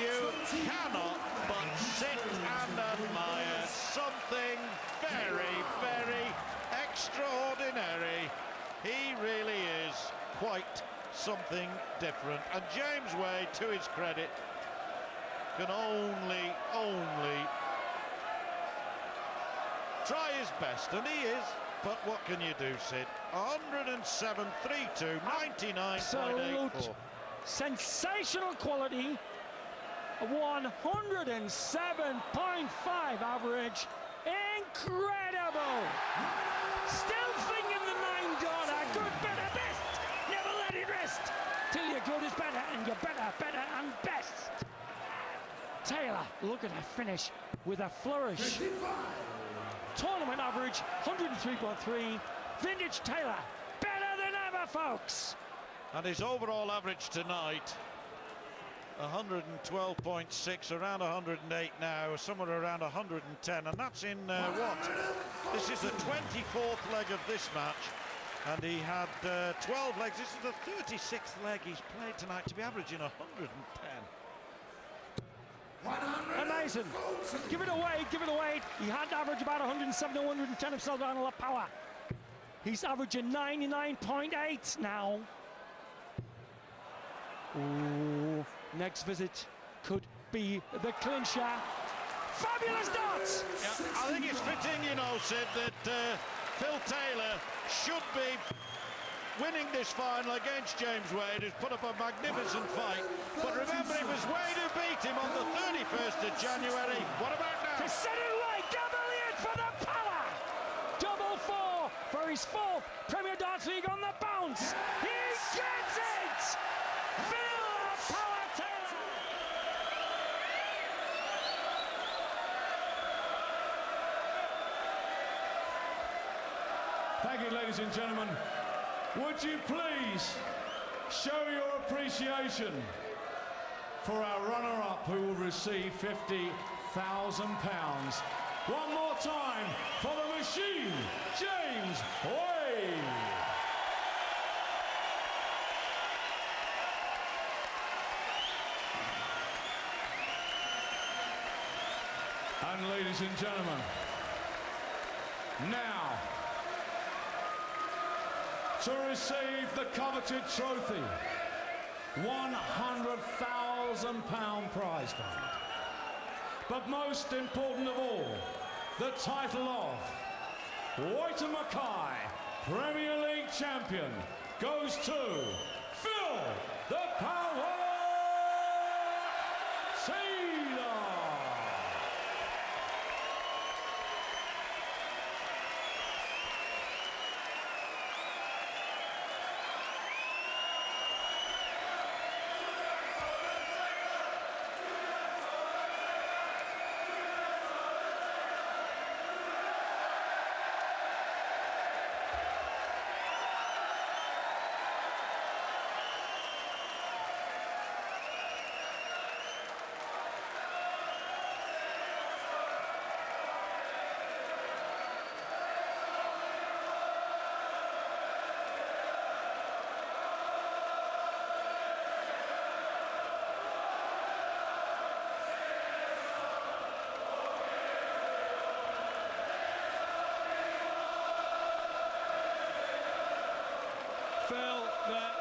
You cannot but sit and admire something very, very extraordinary. He really is quite something different. And James Wade, to his credit, can only try his best, and he is. But what can you do, Sid? 107, 3-2, 99.84. Sensational quality. 107.5 average. Incredible. Still thinking the 9 dollar. Good, better, best. Never let it rest till your good is better and your better and best. Taylor, look at her finish with a flourish. 55. Tournament average 103.3. Vintage Taylor, better than ever, folks. And his overall average tonight, 112.6, around 108 now, somewhere around 110, and that's in what? This is the 24th leg of this match, and he had 12 legs. This is the 36th leg he's played tonight to be averaging 110. Amazing. Give it away, give it away. He had to average about 107 to 110 of Silvano La Power. He's averaging 99.8 now. Ooh, next visit could be the clincher. Fabulous darts! Yeah, I think it's fitting, you know, Sid, that Phil Taylor should be winning this final against James Wade, who's put up a magnificent fight. But remember, it was Wade who beat him on the 31st of January. What about now? To set it right, double it for the power! Double 4 for his 4th Premier Darts League on the bounce. He gets it! Phil Power Taylor! Thank you, ladies and gentlemen. Would you please show your appreciation for our runner-up who will receive £50,000. One more time for the machine, James Wade. And ladies and gentlemen, now, to receive the coveted trophy, £100,000 prize fund. But most important of all, the title of Whyte and Mackay Premier League champion goes to Phil the Power Taylor.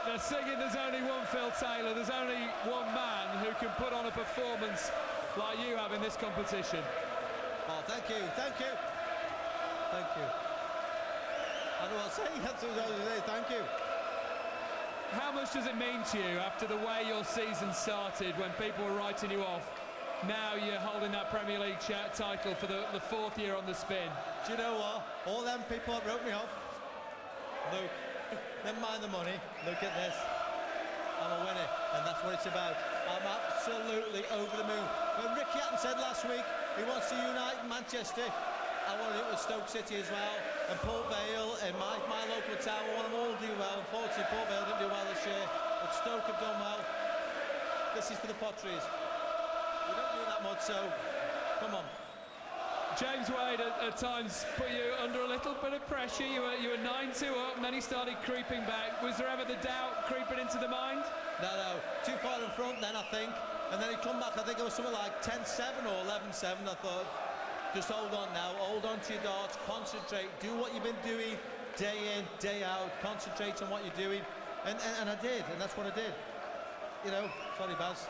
They're singing there's only one Phil Taylor, there's only one man who can put on a performance like you have in this competition. Oh, thank you. Thank you. I don't want to say thank you. How much does it mean to you after the way your season started, when people were writing you off? Now you're holding that Premier League title for the 4th year on the spin. Do you know what? All them people that wrote me off, look, never mind the money, look at this. I'm a winner, and that's what it's about. I'm absolutely over the moon. When Ricky Hatton said last week he wants to unite Manchester, I wanted it with Stoke City as well, and Port Vale in my local town. I want them all to do well. Unfortunately, Port Vale didn't do well this year, but Stoke have done well. This is for the Potteries. We don't do that much, so come on. James Wade at times put you under a little bit of pressure. You were 9-2 up, and then he started creeping back. Was there ever the doubt creeping into the mind? No, too far in front. front then, I think, and then he come back. I think it was something like 10-7 or 11-7. I thought, just hold on now, hold on to your darts, concentrate, do what you've been doing day in, day out, concentrate on what you're doing, and I did, and that's what I did. You know, sorry, Baz.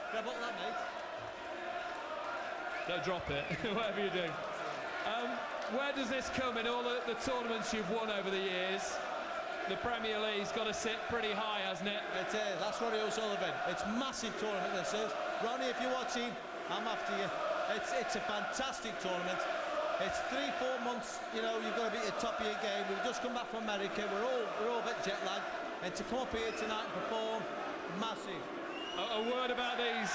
Grab up that, mate. Don't drop it, whatever you do. Where does this come in all the tournaments you've won over the years? The Premier League's got to sit pretty high, hasn't it? It is. That's Ronnie O'Sullivan. It's massive tournament, this is. Ronnie, if you're watching, I'm after you. It's a fantastic tournament. It's 3-4 months, you know, you've got to be at the top of your game. We've just come back from America. We're all a bit jet lagged. And to come up here tonight and perform, massive. A word about these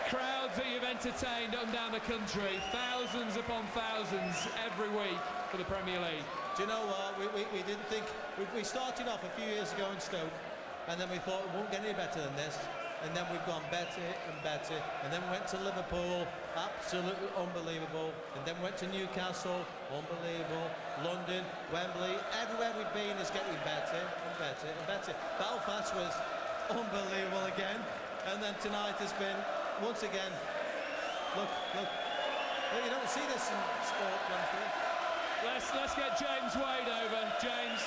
crowds that you've entertained up and down the country, thousands upon thousands every week for the Premier League. Do you know what? We didn't think... We started off a few years ago in Stoke, and then we thought it won't get any better than this. And then we've gone better and better. And then we went to Liverpool, absolutely unbelievable. And then we went to Newcastle, unbelievable. London, Wembley, everywhere we've been is getting better and better and better. Belfast was unbelievable again. And then tonight has been, once again, look. You don't see this in sport, frankly. Let's get James Wade over. James.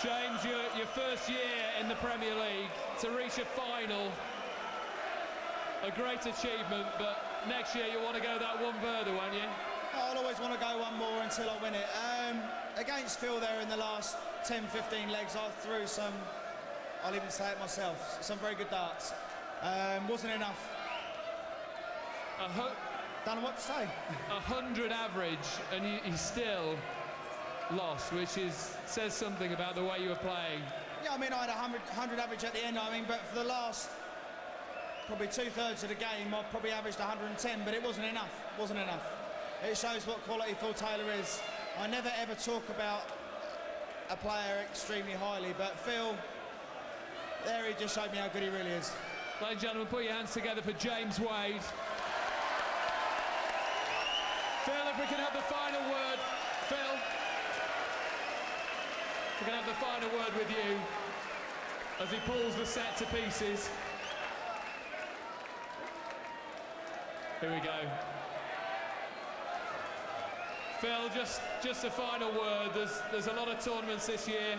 James, your first year in the Premier League, to reach a final, a great achievement, but next year you want to go that one further, won't you? I'll always want to go one more until I win it. Against Phil there in the last 10-15 legs, I threw some, I'll even say it myself, some very good darts. Wasn't enough. Don't know what to say. 100 average, and you still lost, which says something about the way you were playing. Yeah, I mean, I had 100 average at the end, but for the last probably 2/3 of the game, I probably averaged 110, but it wasn't enough. It shows what quality Phil Taylor is. I never ever talk about a player extremely highly, but Phil, there he just showed me how good he really is. Ladies and gentlemen, put your hands together for James Wade. Phil, if we can have the final word. Phil, we're going to have the final word with you as he pulls the set to pieces. Here we go. Phil, just a final word. There's a lot of tournaments this year.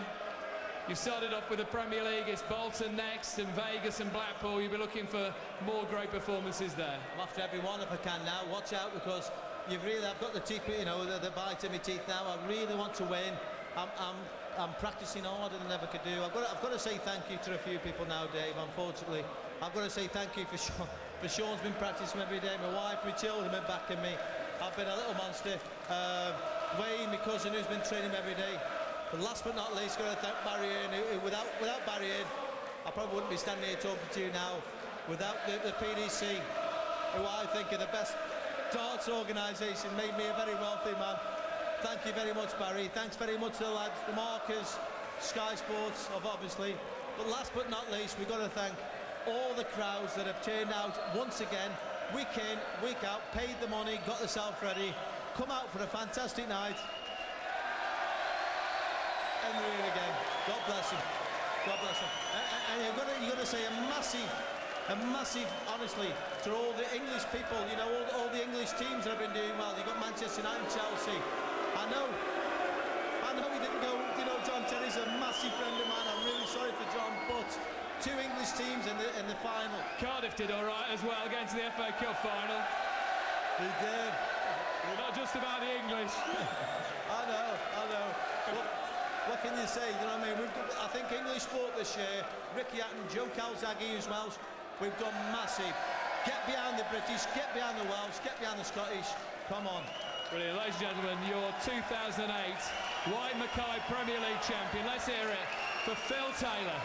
You started off with the Premier League. It's Bolton next, and Vegas and Blackpool. You'll be looking for more great performances there. I'm after every one if I can now. Watch out, because I've got the teeth, you know, the bite in my teeth now. I really want to win. I'm practicing harder than I ever could do. I've got to say thank you to a few people now, Dave. Unfortunately, I've got to say thank you for Sean. For Sean's been practicing every day. My wife, my children have been backing me. I've been a little monster. Wayne, my cousin, who's been training every day. But last but not least, got to thank Barry Hearn. Without Barry Hearn, I probably wouldn't be standing here talking to you now. Without the PDC, who I think are the best darts organisation, made me a very wealthy man. Thank you very much, Barry. Thanks very much to the lads, the markers, Sky Sports, obviously. But last but not least, we've got to thank all the crowds that have turned out once again, week in, week out, paid the money, got themselves ready, come out for a fantastic night. And they're in again. God bless them. God bless them. And you've got to say a massive, honestly, to all the English people, you know, all the English teams that have been doing well. You've got Manchester United and Chelsea. I know he didn't go, you know, John Terry's a massive friend of mine. I'm really sorry for John, but two English teams in the final. Cardiff did all right as well, getting to the FA Cup final. He did. Not just about the English. I know. What can you say? You know what I mean? I think English sport this year, Ricky Hatton, Joe Calzaghe, who's Welsh, we've done massive. Get behind the British, get behind the Welsh, get behind the Scottish. Come on. Brilliant. Ladies and gentlemen, your 2008 White Mackay Premier League champion. Let's hear it for Phil Taylor.